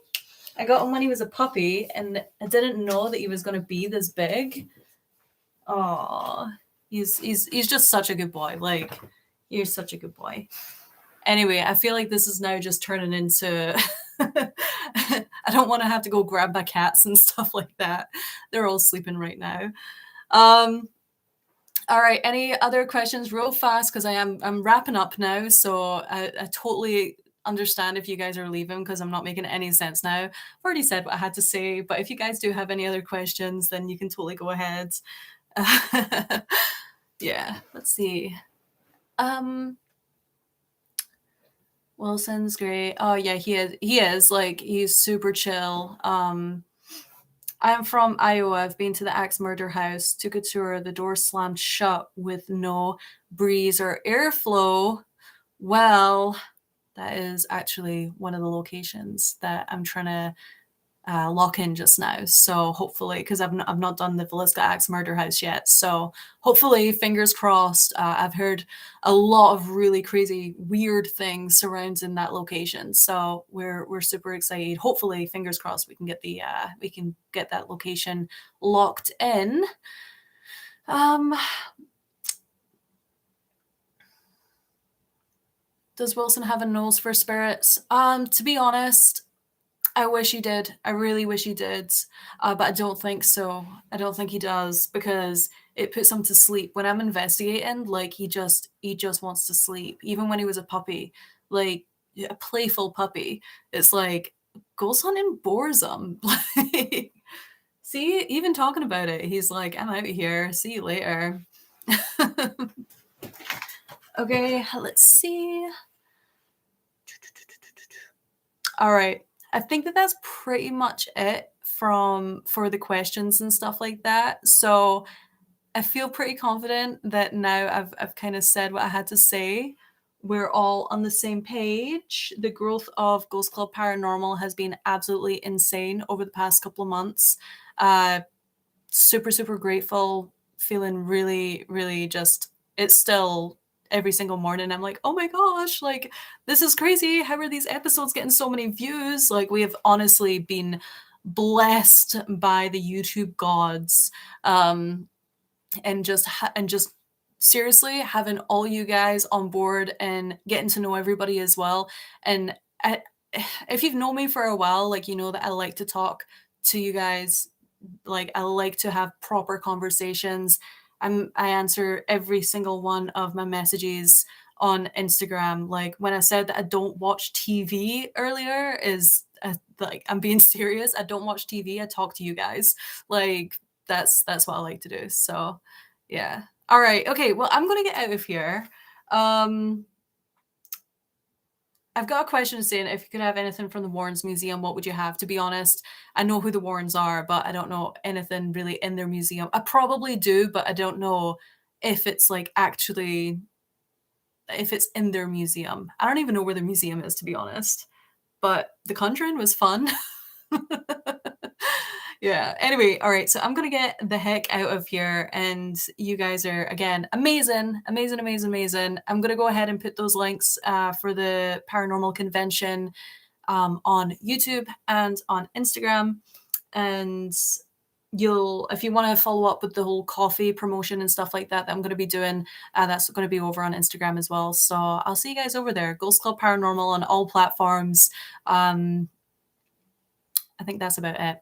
I got him when he was a puppy, and I didn't know that he was going to be this big. Oh, he's just such a good boy. Like, you're such a good boy. Anyway, I feel like this is now just turning into. I don't want to have to go grab my cats and stuff like that. They're all sleeping right now. All right. Any other questions, real fast? Because I'm wrapping up now, so I totally understand if you guys are leaving because I'm not making any sense now. I've already said what I had to say, but if you guys do have any other questions, then you can totally go ahead. Yeah. Let's see. Wilson's great. Oh yeah, he is like he's super chill. I'm from Iowa. I've been to the Axe Murder House, took a tour. The door slammed shut with no breeze or airflow. Well, that is actually one of the locations that I'm trying to lock in just now. So hopefully, because I've not done the Villisca Axe Murder House yet. So hopefully, fingers crossed. I've heard a lot of really crazy, weird things surrounding that location. So we're super excited. Hopefully, fingers crossed, we can get that location locked in. Does Wilson have a nose for spirits? To be honest, I wish he did. I really wish he did. But I don't think so. I don't think he does because it puts him to sleep. When I'm investigating, like he just wants to sleep. Even when he was a puppy, like a playful puppy, it's like goes on and bores him. Like, see, even talking about it, he's like, I'm out of here. See you later. Okay, let's see. All right. I think that that's pretty much it for the questions and stuff like that. So I feel pretty confident that now I've kind of said what I had to say. We're all on the same page. The growth of Ghost Club Paranormal has been absolutely insane over the past couple of months. Super, super grateful, feeling really, really just, it's still every single morning. I'm like, oh my gosh, like, this is crazy. How are these episodes getting so many views? Like, we have honestly been blessed by the YouTube gods. And just seriously having all you guys on board and getting to know everybody as well. And if you've known me for a while, like, you know that I like to talk to you guys. Like, I like to have proper conversations. I answer every single one of my messages on Instagram. Like, when I said that I don't watch TV earlier, is like, I'm being serious. I don't watch TV. I talk to you guys. Like, that's what I like to do. So yeah. All right. Okay. Well, I'm gonna get out of here. I've got a question saying if you could have anything from the Warrens Museum, what would you have? To be honest, I know who the Warrens are, but I don't know anything really in their museum. I probably do, but I don't know if it's like actually if it's in their museum. I don't even know where the museum is, to be honest. But The Conjuring was fun. Yeah. Anyway, all right. So I'm gonna get the heck out of here, and you guys are again amazing, amazing, amazing, amazing. I'm gonna go ahead and put those links for the paranormal convention on YouTube and on Instagram, and if you want to follow up with the whole coffee promotion and stuff like that, that I'm going to be doing, that's going to be over on Instagram as well. So I'll see you guys over there. Ghost Club Paranormal on all platforms. I think that's about it.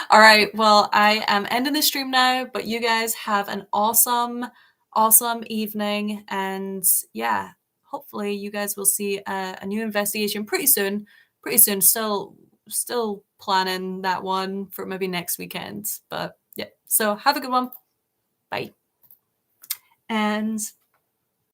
All right. Well, I am ending the stream now, but you guys have an awesome, awesome evening. And yeah, hopefully you guys will see a new investigation pretty soon. Pretty soon. Still planning that one for maybe next weekend. But yeah. So have a good one. Bye. And